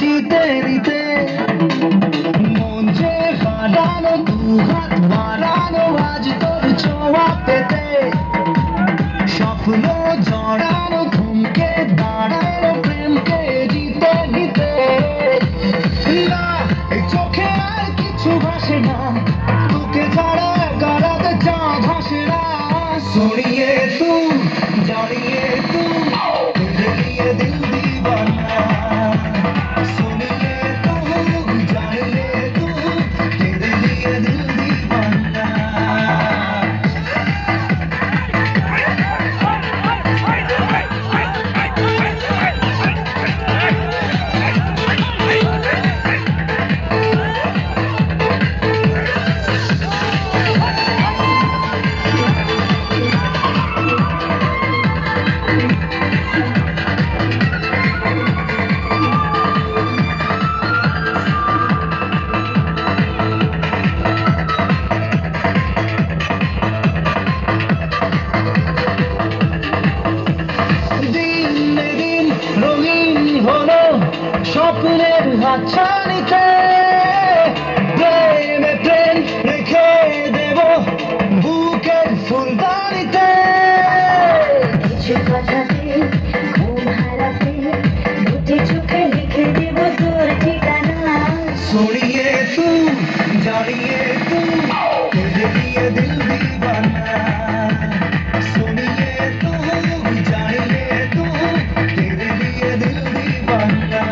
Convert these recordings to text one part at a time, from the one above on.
জিতে নিতে মন যে হারানো দু হাত বাড়ানো আজ তোর ছোঁয়া পেতে স্বপ্ন জড়ানো থমকে দাঁড়ানো প্রেমকে জিতে নিতে না এই চোখে আর কিছু ভাসে না তোকে ছাড়া গড়াতে চাঁদ হাসে না सोनिए तू जानिए तू तेरे लिए दिल दीवाना सोनिए तू जानिए तू तेरे लिए दिल दीवाना স্বপ্নের হাতছানিতে প্রেমে প্রেম রেখে দেব বুকের ফুলদানিতে কিছু কথাতে ঘুম হারাতে দুটি চোখে লিখে দেব তোর ঠিকানা सोनिए तू जानिए तू तेरे लिए दिल दीवाना सोनिए तू जानिए तू तेरे लिए दिल दीवाना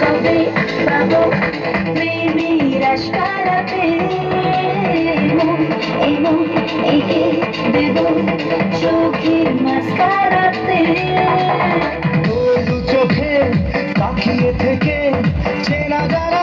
কবে পাবো প্রেমের আশকারাতে মন এঁকে দেব চোখের মাস্কারাতে দু চোখে তাকিয়ে থেকে চেনা জানা